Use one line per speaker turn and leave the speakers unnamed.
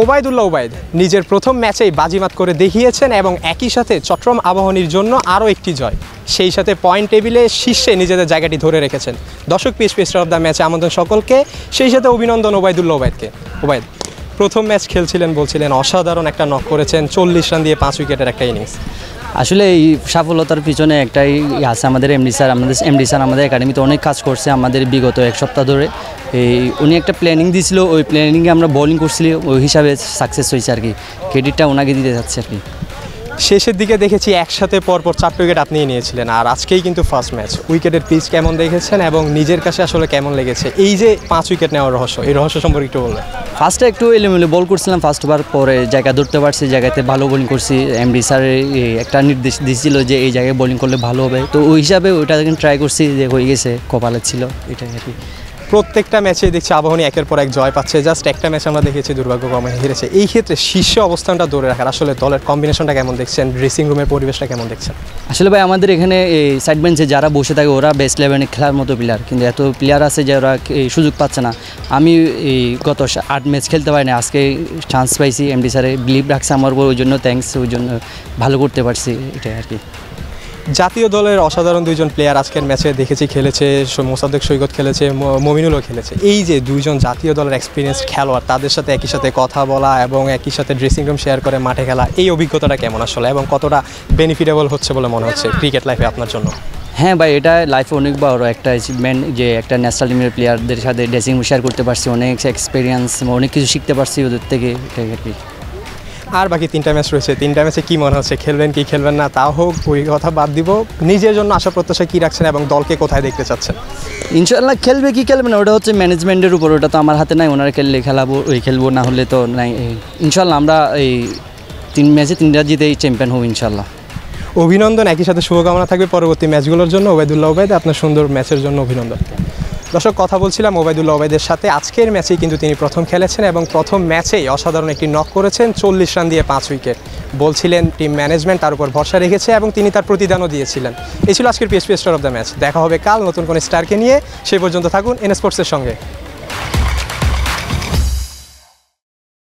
ওবায়দুল্লাহ ওবায়দ নিজের প্রথম ম্যাচেই বাজিমাত করে দেখিয়েছেন এবং একই সাথে চট্টগ্রাম আবাহনীর জন্য আরও একটি জয়, সেই সাথে পয়েন্ট টেবিলে শীর্ষে নিজেদের জায়গাটি ধরে রেখেছেন। দর্শক পিএসপি স্টার অফ দ্য ম্যাচে আমন্ত্রণ সকলকে, সেই সাথে অভিনন্দন ওবায়দুল্লাহ ওবায়দকে। ওবায়দ, প্রথম ম্যাচ খেলছিলেন, বলছিলেন অসাধারণ একটা নক করেছেন, 40 রান দিয়ে 5 উইকেটের একটা ইনিংস।
আসলে এই সফলতার পিছনে একটাই আছে, আমাদের এমডি স্যার আমাদের একাডেমিতে অনেক কাজ করছে আমাদের বিগত এক সপ্তাহ ধরে। উনি একটা প্ল্যানিং দিয়েছিল, ওই প্ল্যানিংয়ে আমরা বোলিং করছিলি, ওই হিসাবে সাকসেস হয়েছে আর কি। ক্রেডিটটা ওনাকে দিতে যাচ্ছে আর কি।
শেষের দিকে দেখেছি একসাথে পরপর 4 উইকেট আপনিই নিয়েছিলেন, আর আজকেই কিন্তু ফার্স্ট ম্যাচ। উইকেটের পিচ কেমন দেখেছেন এবং নিজের কাছে আসলে কেমন লেগেছে এই যে 5 উইকেট নেওয়ার রহস্য, এই রহস্য সম্পর্কে একটু বলবেন।
ফার্স্টে একটু এলোমেলো বল করছিলাম ফার্স্ট ওভার, পরে জায়গা ধরতে পারছি, জায়গাতে ভালো বোলিং করছি। এমডি স্যার একটা নির্দেশ দিয়েছিল যে এই জায়গায় বোলিং করলে ভালো হবে, তো ওই হিসাবে ওইটা ট্রাই করছি, যে হয়ে গেছে, কপালে ছিল এটাই আর কি।
প্রত্যেকটা ম্যাচে দেখছি আবাহনী একের পর এক জয় পাচ্ছে, জাস্ট একটা ম্যাচ আমরা দেখেছি দুর্ভাগ্যক্রমে হেরেছে। এই ক্ষেত্রে শীর্ষ অবস্থানটা ধরে রাখার আসলে দলের কম্বিনেশনটা কেমন দেখছেন, ড্রেসিং রুমের পরিবেশটা কেমন দেখছেন?
আসলে ভাই আমাদের এখানে এই সাইড বেঞ্চে যারা বসে থাকে ওরা বেস্ট 11-এ খেলার মতো প্লেয়ার, কিন্তু এত প্লেয়ার আছে যে ওরা এই সুযোগ পাচ্ছে না। আমি এই গত 8 ম্যাচ খেলতে পারি না, আজকে চান্স পাইছি, এমডি স্যারে বিলিভ রাখছে আমার উপর, ওই জন্য থ্যাঙ্কস, ওই জন্য ভালো করতে পারছি, এটাই আর কি।
জাতীয় দলের অসাধারণ দুইজন প্লেয়ার আজকের ম্যাচে দেখেছি খেলেছে, মোসাদ্দেক সৈকত খেলেছে, মমিনুলও খেলেছে। এই যে দুইজন জাতীয় দলের এক্সপিরিয়েন্স খেলোয়াড়, তাদের সাথে একই সাথে কথা বলা এবং একই সাথে ড্রেসিং রুম শেয়ার করে মাঠে খেলা, এই অভিজ্ঞতাটা কেমন আসলে এবং কতটা বেনিফিটেবল হচ্ছে বলে মনে হচ্ছে ক্রিকেট লাইফে আপনার জন্য?
হ্যাঁ ভাই, এটা লাইফে অনেক বড় একটা অ্যাচিভমেন্ট, যে একটা ন্যাশনাল টিমের প্লেয়ারদের সাথে ড্রেসিং রুম শেয়ার করতে পারছি, অনেক এক্সপিরিয়েন্স, অনেক কিছু শিখতে পারছি ওদের থেকে, এটাই আর কি।
আর বাকি 3টা ম্যাচ রয়েছে, 3টা ম্যাচে কী মনে হচ্ছে, খেলবেন কি খেলবেন না তাও হোক, ওই কথা বাদ দিব, নিজের জন্য আশা প্রত্যাশা কী রাখছেন এবং দলকে কোথায় দেখতে চাচ্ছেন?
ইনশাআল্লাহ খেলবে কি খেলবে না ওটা হচ্ছে ম্যানেজমেন্টের উপর, ওটা তো আমার হাতে নাই, ওনারা খেললে খেলাবো, ওই খেলবো, না হলে তো নাই। ইনশাআল্লাহ আমরা এই 3 ম্যাচে 3টা জিতেই চ্যাম্পিয়ন হব ইনশাআল্লাহ।
অভিনন্দন, একই সাথে শুভকামনা থাকবে পরবর্তী ম্যাচগুলোর জন্য। ওবায়দুল্লাহ ওবায়দ, আপনার সুন্দর ম্যাচের জন্য অভিনন্দন। দর্শক, কথা বলছিলাম ওবায়দুল্লাহ ওবায়দের সাথে। আজকের ম্যাচেই কিন্তু তিনি প্রথম খেলেছেন এবং প্রথম ম্যাচেই অসাধারণ একটি নক করেছেন, 40 রান দিয়ে 5 উইকেট। বলছিলেন টিম ম্যানেজমেন্ট তার উপর ভরসা রেখেছে এবং তিনি তার প্রতিদানও দিয়েছিলেন। এই ছিল আজকের PSP star of the match. দেখা হবে কাল নতুন কোনো স্টারকে নিয়ে, সেই পর্যন্ত থাকুন এন স্পোর্টসের সঙ্গে।